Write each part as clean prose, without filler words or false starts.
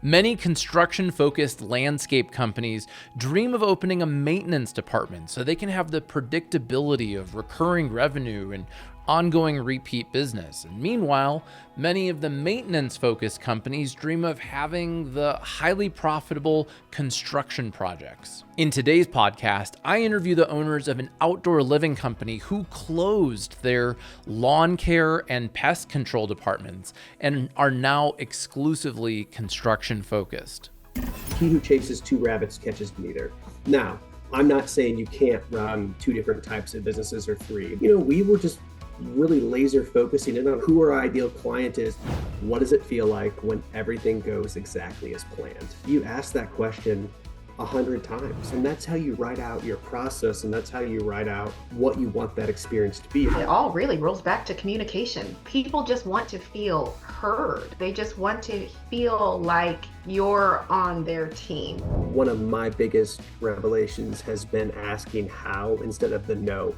Many construction-focused landscape companies dream of opening a maintenance department so they can have the predictability of recurring revenue and ongoing repeat business. And meanwhile, many of the maintenance-focused companies dream of having the highly profitable construction projects. In today's podcast, I interview the owners of an outdoor living company who closed their lawn care and pest control departments and are now exclusively construction-focused. He who chases two rabbits catches neither. Now, I'm not saying you can't run two different types of businesses or three. We were just really laser focusing in on who our ideal client is. What does it feel like when everything goes exactly as planned? You ask that question 100 times, and that's how you write out your process, and that's how you write out what you want that experience to be. It all really rolls back to communication. People just want to feel heard. They just want to feel like you're on their team. One of my biggest revelations has been asking how instead of the no.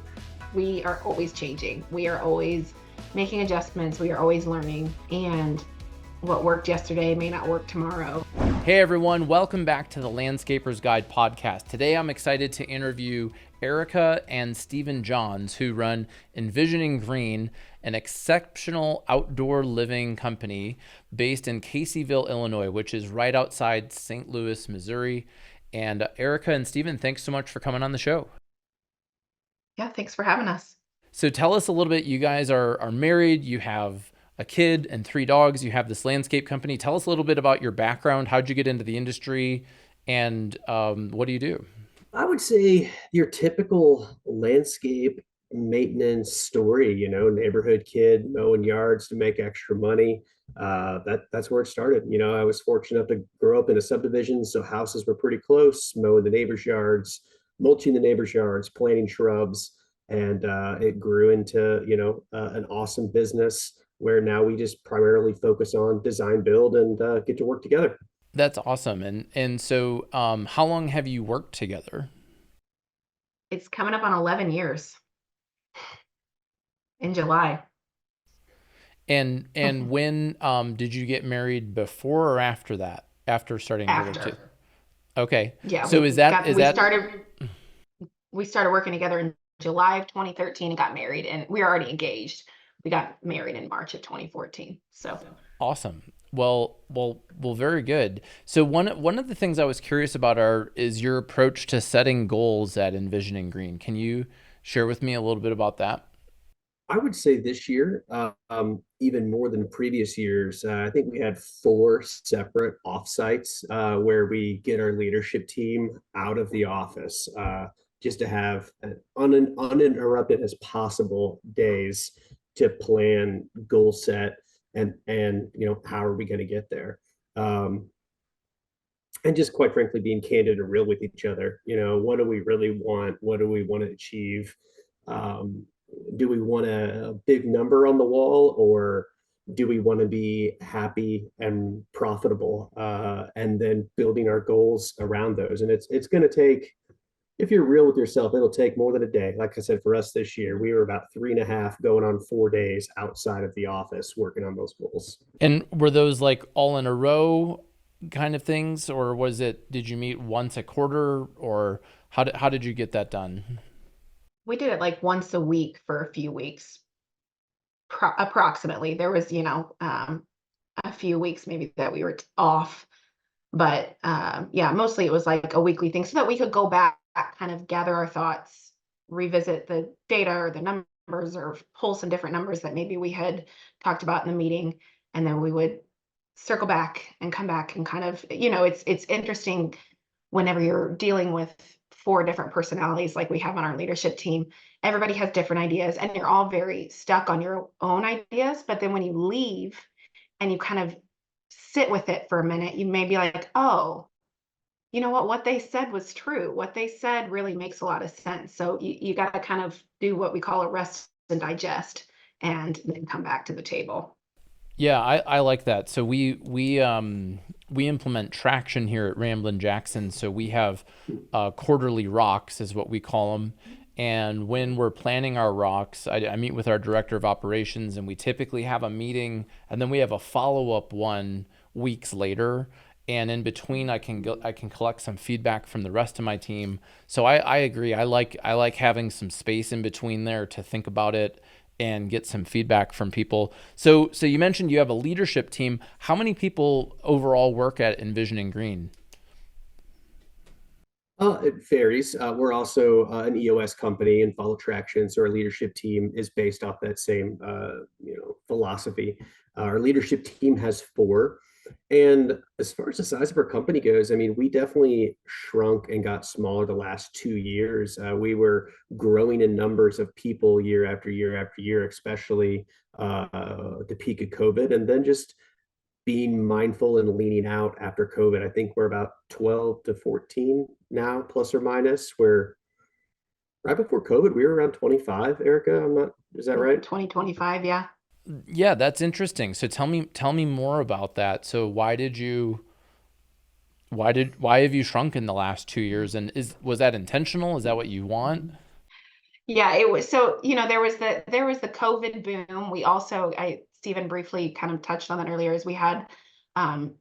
We are always changing. We are always making adjustments. We are always learning. And what worked yesterday may not work tomorrow. Hey everyone, welcome back to the Landscaper's Guide podcast. Today I'm excited to interview Erika and Steven Johns, who run Envisioning Green, an exceptional outdoor living company based in Caseyville, Illinois, which is right outside St. Louis, Missouri. And Erika and Steven, thanks so much for coming on the show. Yeah, thanks for having us. So tell us a little bit, you guys are married, you have a kid and 3 dogs, you have this landscape company. Tell us a little bit about your background. How'd you get into the industry, and what do you do? I would say your typical landscape maintenance story, neighborhood kid mowing yards to make extra money. That's where it started. I was fortunate enough to grow up in a subdivision, so houses were pretty close, mowing the neighbors' yards, mulching the neighbors' yards, planting shrubs, and it grew into, an awesome business where now we just primarily focus on design, build, and get to work together. That's awesome. And so how long have you worked together? It's coming up on 11 years in July. And when did you get married, before or after that? After starting to work After. too? Okay. Yeah. So We started working together in July of 2013 and got married, and we were already engaged. We got married in March of 2014. So awesome. Well, very good. So one of the things I was curious about is your approach to setting goals at Envisioning Green. Can you share with me a little bit about that? I would say this year, even more than previous years, I think we had 4 separate offsites where we get our leadership team out of the office just to have an uninterrupted as possible days to plan, goal set, and how are we going to get there? And just quite frankly, being candid and real with each other. What do we really want? What do we want to achieve? Do we want a big number on the wall, or do we want to be happy and profitable? And then building our goals around those. And it's going to take, if you're real with yourself, it'll take more than a day. Like I said, for us this year, we were about 3.5 going on 4 days outside of the office working on those goals. And were those like all in a row kind of things, or did you meet once a quarter, or how did you get that done? we did it like once a week for a few weeks, approximately. There was, a few weeks maybe that we were off, but yeah, mostly it was like a weekly thing so that we could go back, kind of gather our thoughts, revisit the data or the numbers, or pull some different numbers that maybe we had talked about in the meeting, and then we would circle back and come back and kind of, it's interesting whenever you're dealing with 4 different personalities like we have on our leadership team. Everybody has different ideas, and you're all very stuck on your own ideas. But then when you leave and you kind of sit with it for a minute, you may be like, oh, you know what they said was true. What they said really makes a lot of sense. So you got to kind of do what we call a rest and digest, and then come back to the table. Yeah, I like that. So we implement traction here at Ramblin' Jackson. So we have quarterly rocks, is what we call them. And when we're planning our rocks, I meet with our director of operations, and we typically have a meeting, and then we have a follow-up one weeks later. and in between I can collect some feedback from the rest of my team. So I agree. I like having some space in between there to think about it and get some feedback from people. So you mentioned you have a leadership team. How many people overall work at Envisioning Green? It varies. We're also an EOS company and follow traction, so our leadership team is based off that same philosophy. Our leadership team has four, and as far as the size of our company goes, I mean, we definitely shrunk and got smaller the last 2 years. We were growing in numbers of people year after year after year, especially at the peak of COVID, and then just being mindful and leaning out after COVID. I think we're about 12 to 14 now, plus or minus, where right before COVID, we were around 25, Erica. Is that right? 2025, yeah. Yeah, that's interesting. So tell me more about that. So why have you shrunk in the last 2 years? And was that intentional? Is that what you want? Yeah, it was. So, there was the COVID boom. We also, Stephen briefly kind of touched on that earlier, is we had actually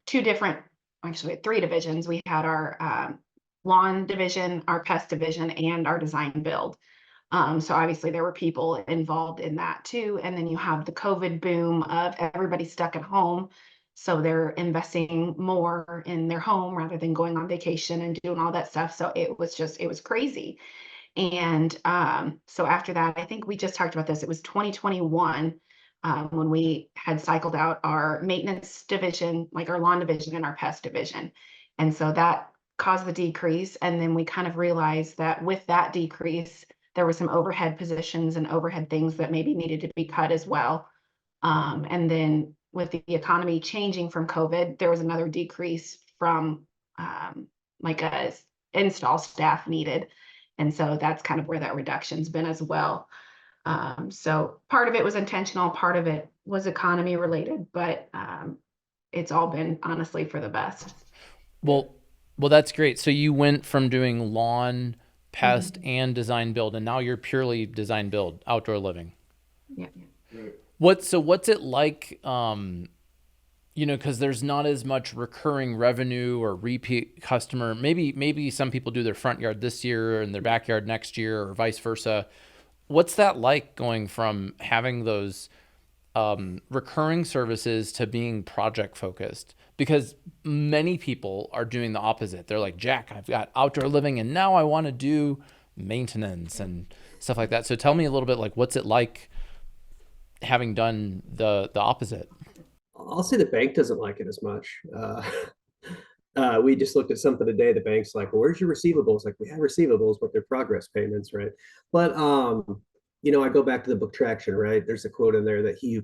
we had three divisions. We had our lawn division, our pest division, and our design build. So obviously there were people involved in that too. And then you have the COVID boom of everybody stuck at home. So they're investing more in their home rather than going on vacation and doing all that stuff. So it was crazy. And so after that, I think we just talked about this. It was 2021 when we had cycled out our maintenance division, like our lawn division and our pest division. And so that caused the decrease. And then we kind of realized that with that decrease, there were some overhead positions and overhead things that maybe needed to be cut as well. And then with the economy changing from COVID, there was another decrease from like a install staff needed. And so that's kind of where that reduction's been as well. So part of it was intentional, part of it was economy related, but it's all been honestly for the best. Well, that's great. So you went from doing lawn, pest, and design build, and now you're purely design build, outdoor living. Yeah. What's it like? Because there's not as much recurring revenue or repeat customer. Maybe some people do their front yard this year and their backyard next year, or vice versa. What's that like, going from having those recurring services to being project focused? Because many people are doing the opposite. They're like, Jack, I've got outdoor living and now I want to do maintenance and stuff like that. So tell me a little bit, like, what's it like having done the opposite? I'll say the bank doesn't like it as much. We just looked at something today. The bank's like, well, where's your receivables? Like, we have receivables, but they're progress payments, right? But I go back to the book Traction, right? There's a quote in there that he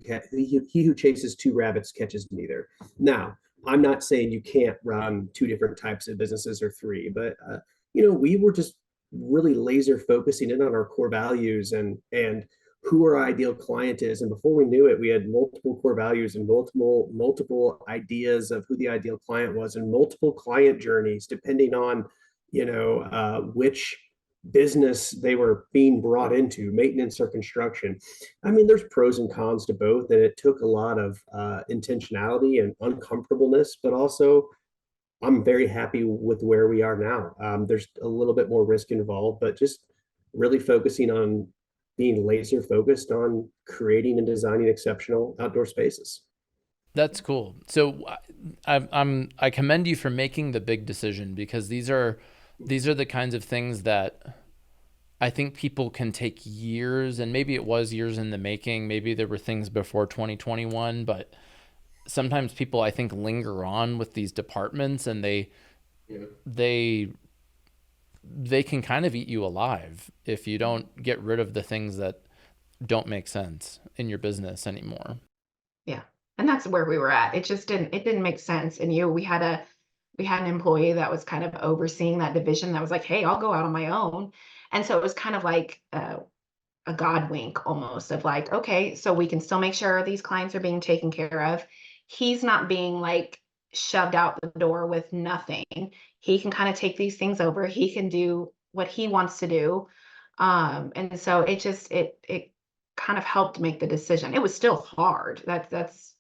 who chases two rabbits catches neither. Now, I'm not saying you can't run two different types of businesses or three, but we were just really laser focusing in on our core values and who our ideal client is. And before we knew it, we had multiple core values and multiple ideas of who the ideal client was, and multiple client journeys depending on which business they were being brought into, maintenance or construction. I mean, there's pros and cons to both, and it took a lot of intentionality and uncomfortableness, but also I'm very happy with where we are now. There's a little bit more risk involved, but just really focusing on being laser focused on creating and designing exceptional outdoor spaces. That's cool. So I commend you for making the big decision, because these are the kinds of things that I think people can take years, and maybe it was years in the making. Maybe there were things before 2021, but sometimes people, I think, linger on with these departments, and they can kind of eat you alive if you don't get rid of the things that don't make sense in your business anymore. Yeah. And that's where we were at. It didn't make sense. And we had an employee that was kind of overseeing that division that was like, hey, I'll go out on my own. And so it was kind of like a God wink almost, of like, okay, so we can still make sure these clients are being taken care of. He's not being like shoved out the door with nothing. He can kind of take these things over. He can do what he wants to do. And so it kind of helped make the decision. It was still hard. That's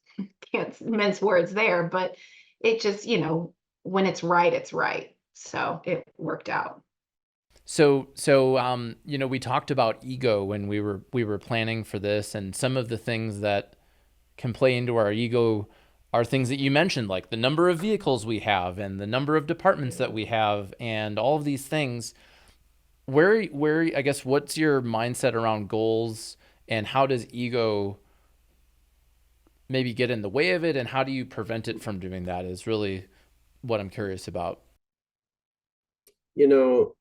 can't mince words there, but it just, when it's right, it's right. So it worked out. So we talked about ego when we were planning for this, and some of the things that can play into our ego are things that you mentioned, like the number of vehicles we have and the number of departments that we have and all of these things. Where I guess, what's your mindset around goals, and how does ego maybe get in the way of it, and how do you prevent it from doing that is really what I'm curious about. You know,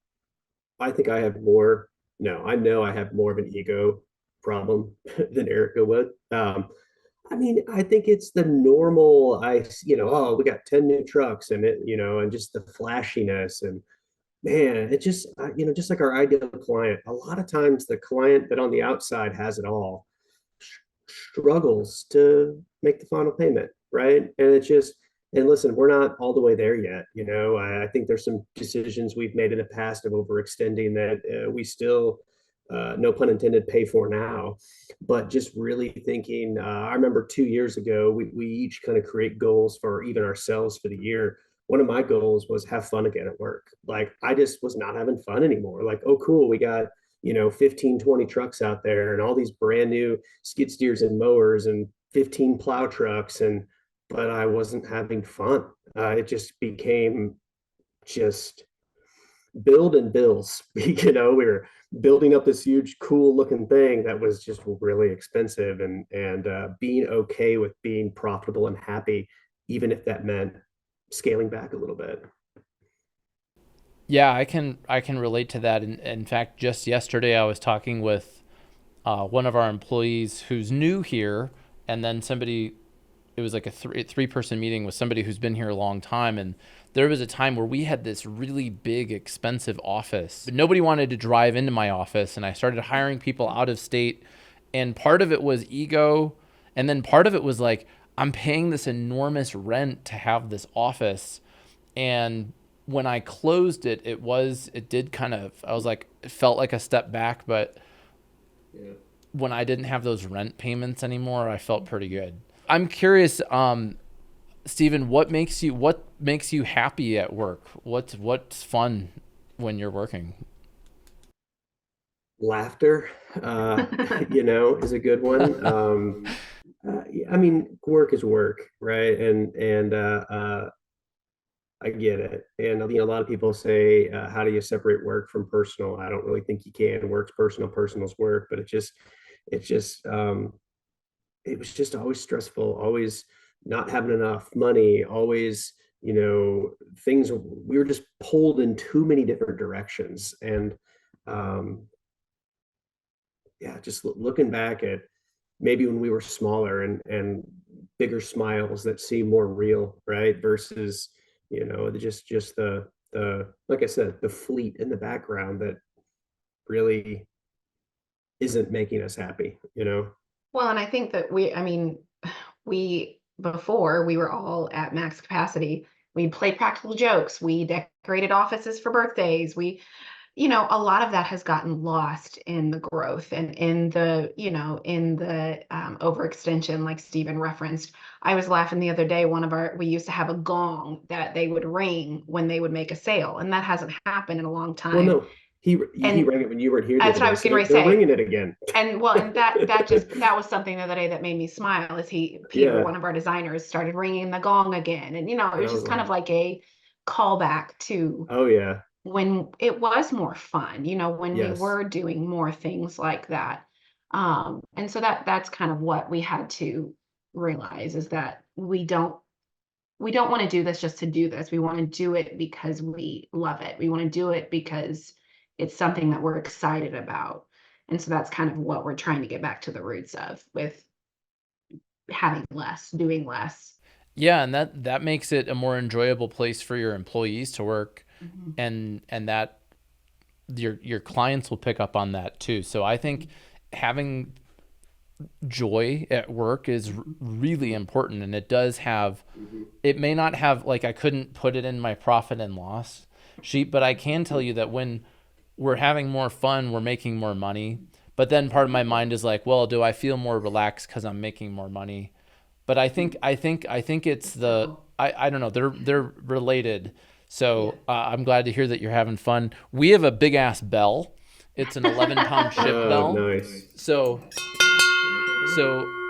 I think I have more. No, I know I have more of an ego problem than Erica would. I mean, I think it's the normal. Oh, we got 10 new trucks, and and just the flashiness, and man, it just, just like our ideal client. A lot of times, the client that on the outside has it all struggles to make the final payment, right? And it's just, and listen, we're not all the way there yet. I think there's some decisions we've made in the past of overextending that we still, no pun intended, pay for now. But just really thinking, I remember 2 years ago, we each kind of create goals for even ourselves for the year. One of my goals was have fun again at work. Like I just was not having fun anymore. Like, oh, cool, we got 15, 20 trucks out there and all these brand new skid steers and mowers and 15 plow trucks. But I wasn't having fun. It just became just build and bills. We were building up this huge, cool looking thing that was just really expensive, and being okay with being profitable and happy, even if that meant scaling back a little bit. Yeah, I can relate to that. In fact, just yesterday I was talking with one of our employees who's new here, and then somebody. It was like a three-person meeting with somebody who's been here a long time, and there was a time where we had this really big, expensive office, but nobody wanted to drive into my office, and I started hiring people out of state, and part of it was ego, and then part of it was like, I'm paying this enormous rent to have this office, and when I closed it, it did kind of, I was like, it felt like a step back, but Yeah. when I didn't have those rent payments anymore, I felt pretty good. I'm curious, Steven, what makes you happy at work? What's fun when you're working? Laughter, is a good one. I mean, work is work, right? And I get it. And a lot of people say, how do you separate work from personal? I don't really think you can. Work's personal, personal's work. But it's just, it was just always stressful, always not having enough money, always, things. We were just pulled in too many different directions, and um, yeah, just looking back at maybe when we were smaller and bigger smiles that seem more real, right? Versus, just the like I said, the fleet in the background that really isn't making us happy. Well, and I think that before we were all at max capacity. We played practical jokes. We decorated offices for birthdays. A lot of that has gotten lost in the growth and in the overextension, like Steven referenced. I was laughing the other day, we used to have a gong that they would ring when they would make a sale, and that hasn't happened in a long Well, time. no, he And rang it when you weren't here the that's other what I day, was so getting ready to they're say. ringing it again. And that was something the other day that made me smile, is Peter, Yeah, one of our designers, started ringing the gong again. And, it and was I was just kind of like, like a callback to oh yeah, when it was more fun, when we yes, were doing more things like that. And so that's kind of what we had to realize, is that we don't want to do this just to do this. We want to do it because we love it. We want to do it because it's something that we're excited about. And so that's kind of what we're trying to get back to the roots of, with having less, doing less. Yeah, and that makes it a more enjoyable place for your employees to work, Mhm. and that your clients will pick up on that too. So I think having joy at work is really important, and hmm it may not have, like, I couldn't put it in my profit and loss sheet, but I can tell you that when we're having more fun, we're making more money. But then part of my mind is like, well, do I feel more relaxed because I'm making more money? But I think it's I don't know, they're related. So I'm glad to hear that you're having fun. We have a big ass bell. It's an 11-pound ship bell. Nice. So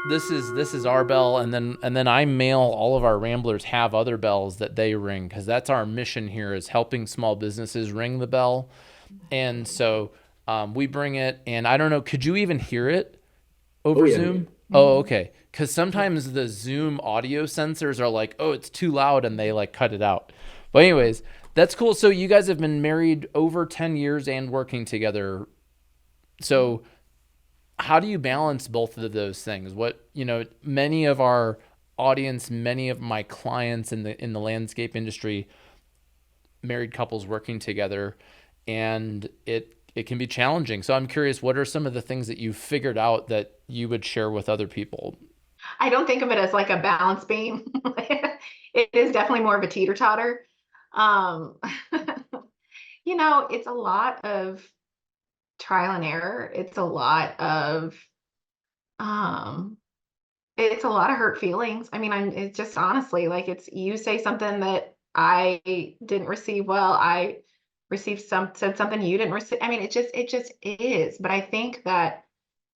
this is our bell, and then I mail all of our Ramblers have other bells that they ring, because that's our mission here, is helping small businesses ring the bell. And so we bring it, and I don't know, could you even hear it over Zoom? Oh, okay. Because sometimes the Zoom audio sensors are like, oh, it's too loud, and they like cut it out. But anyways, that's cool. So you guys have been married over 10 years and working together. So how do you balance both of those things? Many of our audience, many of my clients in the landscape industry, married couples working together, and it can be challenging. So I'm curious, what are some of the things that you figured out that you would share with other people? I don't think of it as like a balance beam. It is definitely more of a teeter-totter. Um, it's a lot of trial and error. It's a lot of hurt feelings. I mean, it's just honestly like, it's, you say something that I didn't receive well, I said something you didn't receive. I mean, it just is. But I think that,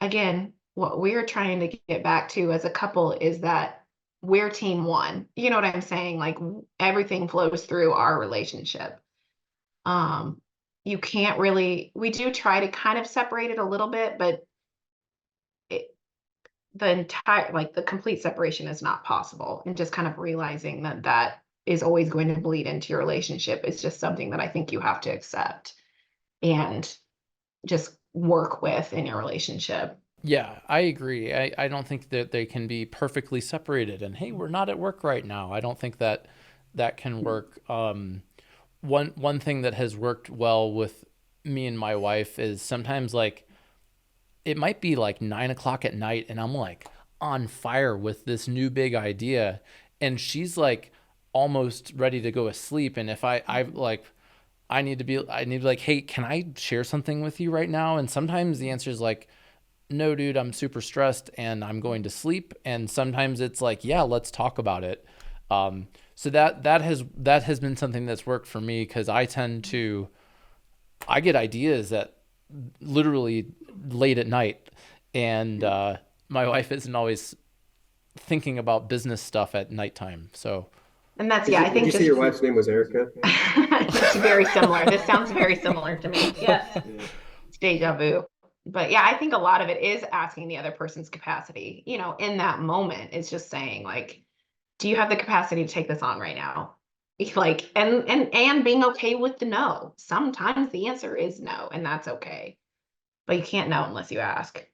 again, what we're trying to get back to as a couple is that we're team one. You know what I'm saying? Like, everything flows through our relationship. You can't really, we do try to kind of separate it a little bit, but the complete separation is not possible. And just kind of realizing that is always going to bleed into your relationship is just something that I think you have to accept and just work with in your relationship. Yeah, I agree. I don't think that they can be perfectly separated, and hey, we're not at work right now. I don't think that can work. One thing that has worked well with me and my wife is sometimes, like, it might be like 9 o'clock at night and I'm like on fire with this new big idea, and she's like almost ready to go to sleep. And if I need to be like, hey, can I share something with you right now? And sometimes the answer is like, no, dude, I'm super stressed and I'm going to sleep. And sometimes it's like, yeah, let's talk about it. So that has been something that's worked for me, because I get ideas that literally late at night, and my wife isn't always thinking about business stuff at nighttime. So, and that's, I think, did you say your wife's name was Erika? It's very similar. This sounds very similar to me. Yes. It's deja vu. But yeah, I think a lot of it is asking the other person's capacity. In that moment, it's just saying, like, do you have the capacity to take this on right now? Like, and being okay with the no. Sometimes the answer is no, and that's okay. But you can't know unless you ask.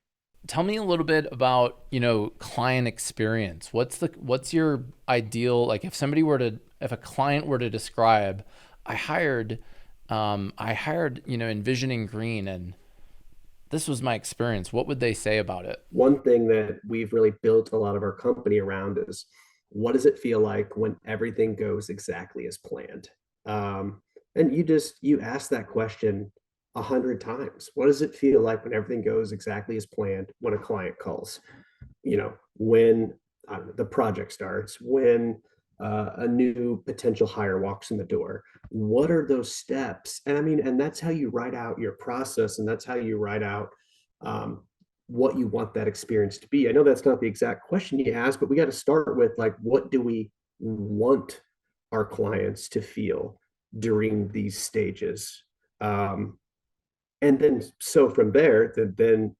Tell me a little bit about, client experience. What's your ideal, like, if a client were to describe, I hired, Envisioning Green, and this was my experience, what would they say about it? One thing that we've really built a lot of our company around is, what does it feel like when everything goes exactly as planned? And you ask that question 100 times. What does it feel like when everything goes exactly as planned when a client calls? When the project starts, when a new potential hire walks in the door. What are those steps? And I mean, and that's how you write out your process, and that's how you write out what you want that experience to be. I know that's not the exact question you asked, but we got to start with, like, what do we want our clients to feel during these stages? And then, so from there, then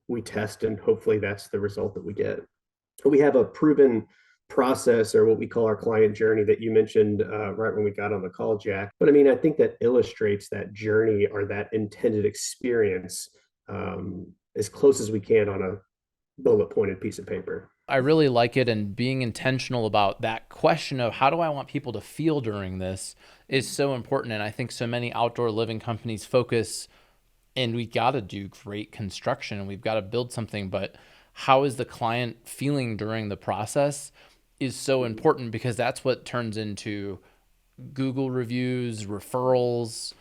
we test, and hopefully that's the result that we get. We have a proven process, or what we call our client journey, that you mentioned right when we got on the call, Jack. But I mean, I think that illustrates that journey, or that intended experience, as close as we can on a bullet pointed piece of paper. I really like it, and being intentional about that question of how do I want people to feel during this is so important. And I think so many outdoor living companies focus, and we got to do great construction and we've got to build something, but how is the client feeling during the process is so important, because that's what turns into Google reviews, referrals,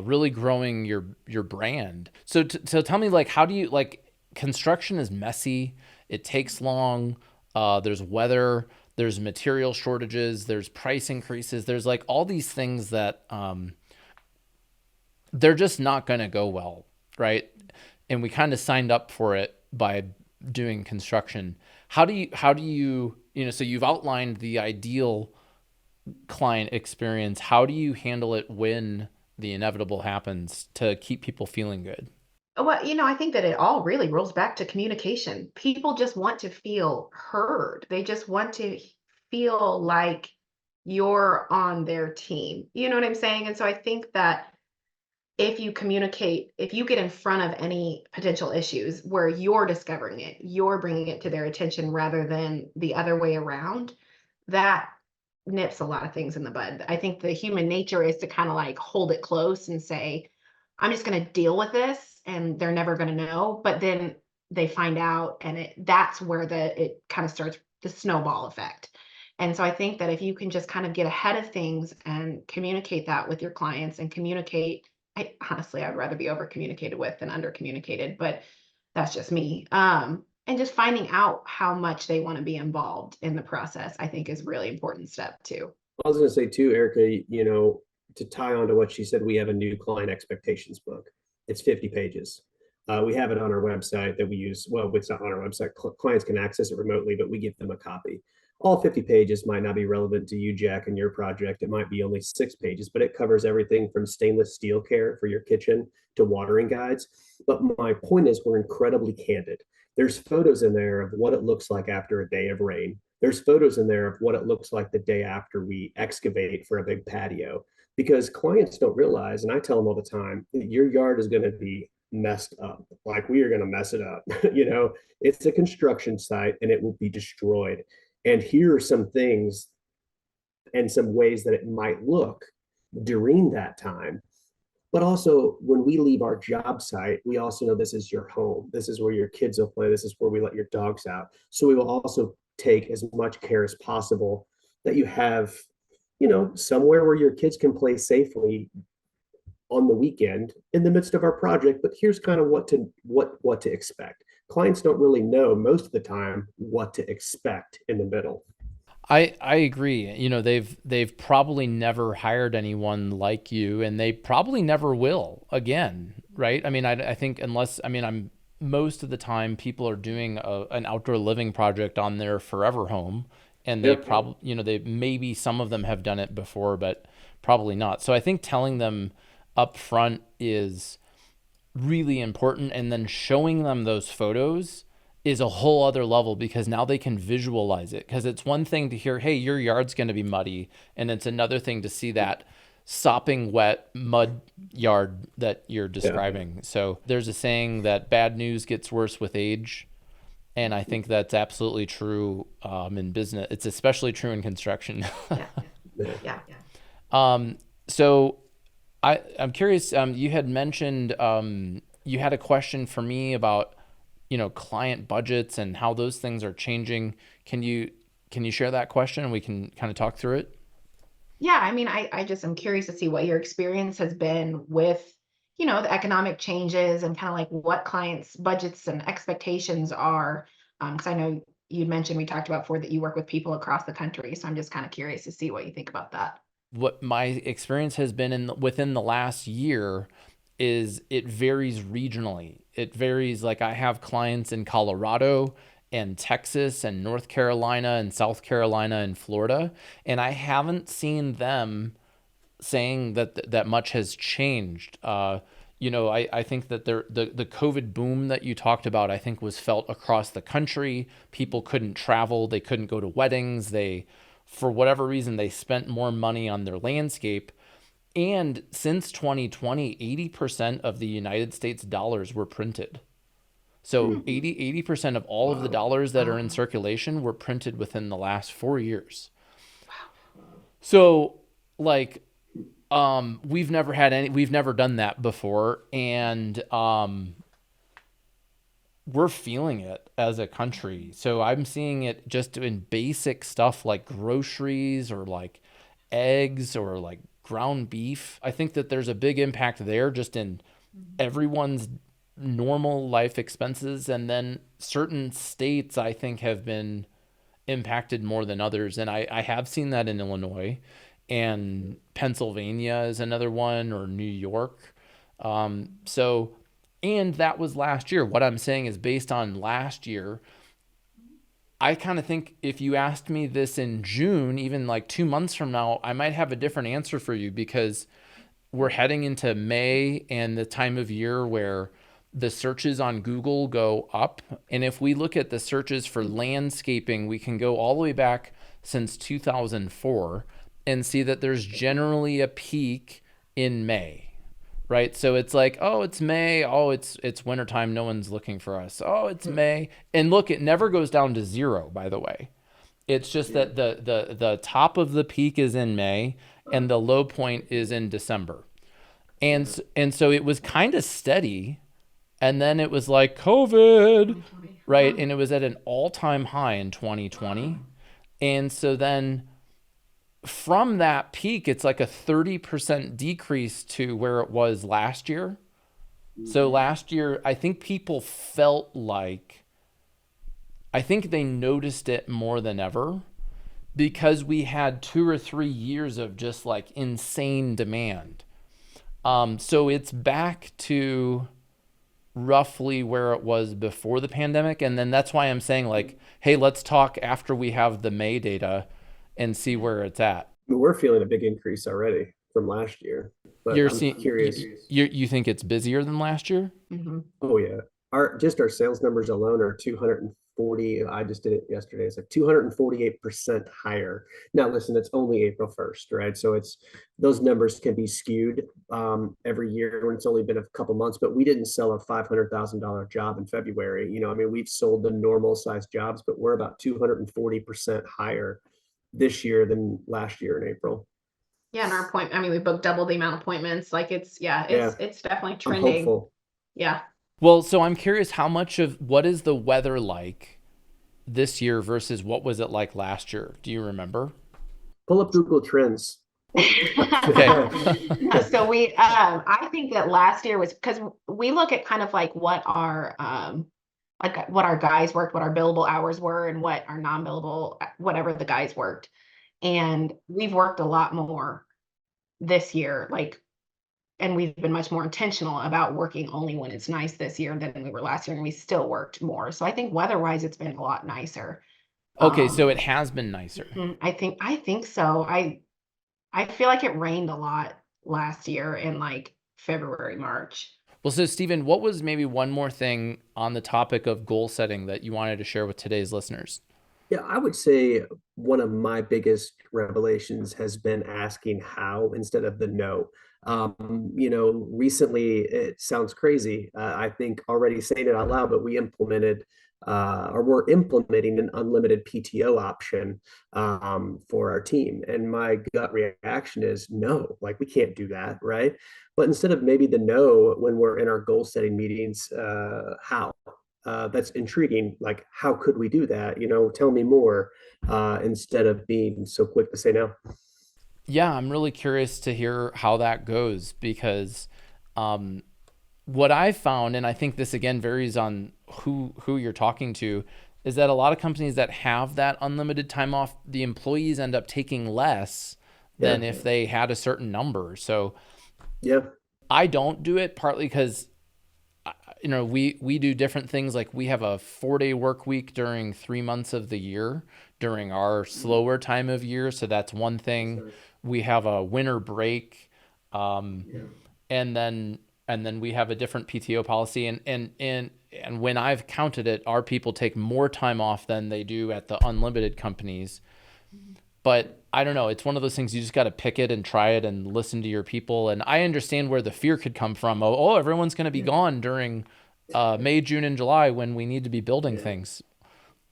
really growing your brand. So tell me, like, how do you, like, construction is messy, it takes long, there's weather, there's material shortages, there's price increases, there's like all these things that they're just not going to go well, right? And we kind of signed up for it by doing construction. How do you, so you've outlined the ideal client experience. How do you handle it when the inevitable happens to keep people feeling good? Well, I think that it all really rolls back to communication. People just want to feel heard. They just want to feel like you're on their team. You know what I'm saying? And so I think that if you communicate, if you get in front of any potential issues where you're discovering it, you're bringing it to their attention rather than the other way around, that nips a lot of things in the bud. I think the human nature is to kind of like hold it close and say, I'm just going to deal with this and they're never going to know. But then they find out and that's where it kind of starts the snowball effect. And so I think that if you can just kind of get ahead of things and communicate that with your clients and communicate, honestly, I'd rather be over communicated with than under communicated, but that's just me. And just finding out how much they want to be involved in the process, I think is a really important step too. I was going to say too, Erica, to tie on to what she said, we have a new client expectations book. It's 50 pages. We have it on our website that we use. Well, it's not on our website. Clients can access it remotely, but we give them a copy. All 50 pages might not be relevant to you, Jack, and your project. It might be only 6 pages, but it covers everything from stainless steel care for your kitchen to watering guides. But my point is, we're incredibly candid. There's photos in there of what it looks like after a day of rain. There's photos in there of what it looks like the day after we excavate for a big patio, because clients don't realize, and I tell them all the time, that your yard is going to be messed up. Like, we are going to mess it up. It's a construction site and it will be destroyed. And here are some things and some ways that it might look during that time. But also, when we leave our job site, we also know this is your home. This is where your kids will play. This is where we let your dogs out. So we will also take as much care as possible that you have, somewhere where your kids can play safely on the weekend in the midst of our project. But here's kind of what to expect. Clients don't really know most of the time what to expect in the middle. I agree. They've probably never hired anyone like you, and they probably never will again, right? I mean, I think I'm most of the time people are doing an outdoor living project on their forever home, and they probably, they maybe some of them have done it before, but probably not. So I think telling them up front is really important, and then showing them those photos is a whole other level, because now they can visualize it. Because it's one thing to hear, hey, your yard's going to be muddy, and it's another thing to see that sopping wet mud yard that you're describing. Yeah. So there's a saying that bad news gets worse with age, and I think that's absolutely true in business. It's especially true in construction. Yeah. So I'm curious, you had mentioned you had a question for me about client budgets and how those things are changing. Can you share that question and we can kind of talk through it? Yeah, I mean, I just am curious to see what your experience has been with, the economic changes and kind of like what clients' budgets and expectations are. Because I know you mentioned, we talked about before, that you work with people across the country. So I'm just kind of curious to see what you think about that. What my experience has been within the last year is it varies regionally. It varies. Like, I have clients in Colorado and Texas and North Carolina and South Carolina and Florida, and I haven't seen them saying that much has changed. I think that the COVID boom that you talked about, I think, was felt across the country. People couldn't travel. They couldn't go to weddings. For whatever reason, they spent more money on their landscape. And since 2020, 80% of the United States dollars were printed. So 80% of all of the dollars that are in circulation were printed within the last 4 years. Wow. So we've never done that before. And we're feeling it as a country. So I'm seeing it just in basic stuff like groceries or like eggs or like ground beef. I think that there's a big impact there just in everyone's normal life expenses. And then certain states, I think, have been impacted more than others. And I have seen that in Illinois, and Pennsylvania is another one, or New York. And that was last year. What I'm saying is based on last year. I kind of think if you asked me this in June, even like 2 months from now, I might have a different answer for you, because we're heading into May and the time of year where the searches on Google go up. And if we look at the searches for landscaping, we can go all the way back since 2004 and see that there's generally a peak in May, right? So it's like, oh, it's May. Oh, it's wintertime. No one's looking for us. Oh, it's May. And look, it never goes down to zero, by the way. It's just that the top of the peak is in May and the low point is in December. And so it was kind of steady. And then it was like COVID, right? And it was at an all-time high in 2020. And so then from that peak, it's like a 30% decrease to where it was last year. So last year, I think people felt like, I think they noticed it more than ever, because we had 2 or 3 years of just like insane demand. So it's back to roughly where it was before the pandemic. And then that's why I'm saying, like, hey, let's talk after we have the May data and see where it's at. We're feeling a big increase already from last year, but You're I'm seeing, curious. you think it's busier than last year? Mm-hmm. Oh yeah. Our sales numbers alone are 240. I just did it yesterday. It's like 248% higher. Now listen, it's only April 1st, right? So it's, those numbers can be skewed every year when it's only been a couple months, but we didn't sell a $500,000 job in February. You know, I mean, we've sold the normal size jobs, but we're about 240% higher this year than last year in April. Yeah, and I mean, we booked double the amount of appointments. Like it's definitely I'm trending. hopeful. Yeah. Well, so I'm curious, how much of what is the weather like this year versus what was it like last year? Do you remember? Pull up Google Trends. Okay. So I think that last year was, because we look at kind of like what our guys worked, what our billable hours were, and what our non-billable, whatever the guys worked. And we've worked a lot more this year, like, and we've been much more intentional about working only when it's nice this year than we were last year, and we still worked more. So I think weather-wise, it's been a lot nicer. Okay, so it has been nicer. I think so. I feel like it rained a lot last year in like February, March. Well, so Steven, what was maybe one more thing on the topic of goal setting that you wanted to share with today's listeners? Yeah, I would say one of my biggest revelations has been asking how instead of the no. Recently, it sounds crazy. I think already saying it out loud, but we implemented or we're implementing an unlimited PTO option for our team. And my gut reaction is no, like we can't do that, right? But instead of maybe the no, when we're in our goal setting meetings, how? That's intriguing. Like, how could we do that? Tell me more, instead of being so quick to say no. Yeah, I'm really curious to hear how that goes, because what I found, and I think this again varies on who you're talking to, is that a lot of companies that have that unlimited time off, the employees end up taking less than if they had a certain number. So yeah, I don't do it, partly because we do different things. Like we have a 4-day work week during 3 months of the year during our slower time of year. So that's one thing. We have a winter break. And then we have a different PTO policy. And when I've counted it, our people take more time off than they do at the unlimited companies. But I don't know. It's one of those things you just got to pick it and try it and listen to your people. And I understand where the fear could come from. Oh, everyone's going to be gone during May, June, and July when we need to be building things.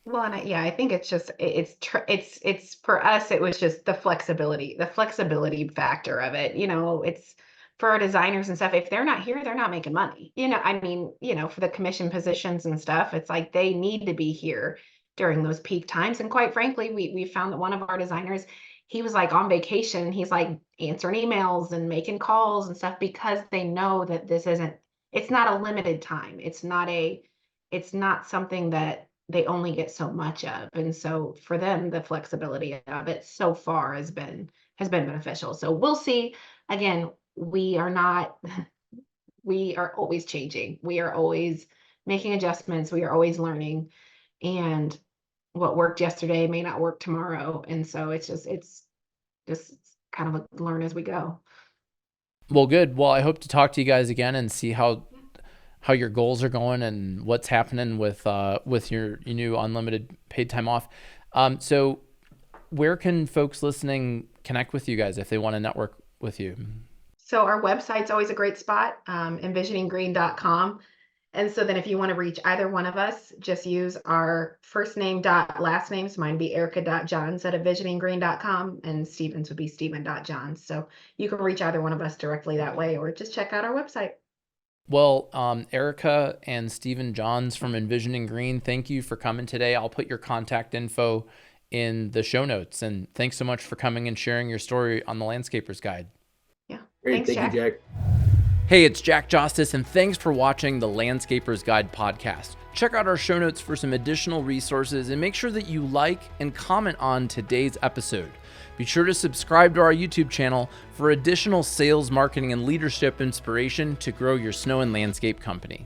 Well, and I think it's just it's for us. It was just the flexibility factor of it. It's for our designers and stuff. If they're not here, they're not making money. I mean, for the commission positions and stuff, it's like they need to be here during those peak times. And quite frankly, we found that one of our designers, he was like on vacation. He's like answering emails and making calls and stuff, because they know that it's not a limited time. It's not something that they only get so much of. And so for them, the flexibility of it so far has been beneficial. So we'll see. Again, we are not, we are always changing. We are always making adjustments. We are always learning. And what worked yesterday may not work tomorrow. And so it's just kind of learn as we go. Well, good. Well, I hope to talk to you guys again and see how your goals are going and what's happening with your new unlimited paid time off. So where can folks listening connect with you guys if they want to network with you? So our website's always a great spot, envisioninggreen.com. And so then if you want to reach either one of us, just use our first name dot last name. So mine would be Erika.Johns at envisioninggreen.com, and Steven's would be Steven.Johns. So you can reach either one of us directly that way, or just check out our website. Well, Erika and Steven Johns from Envisioning Green, thank you for coming today. I'll put your contact info in the show notes. And thanks so much for coming and sharing your story on the Landscaper's Guide. Yeah. Great. Thanks, Thank you, Jack. Hey, it's Jack Jostes, and thanks for watching the Landscaper's Guide podcast. Check out our show notes for some additional resources and make sure that you like and comment on today's episode. Be sure to subscribe to our YouTube channel for additional sales, marketing, and leadership inspiration to grow your snow and landscape company.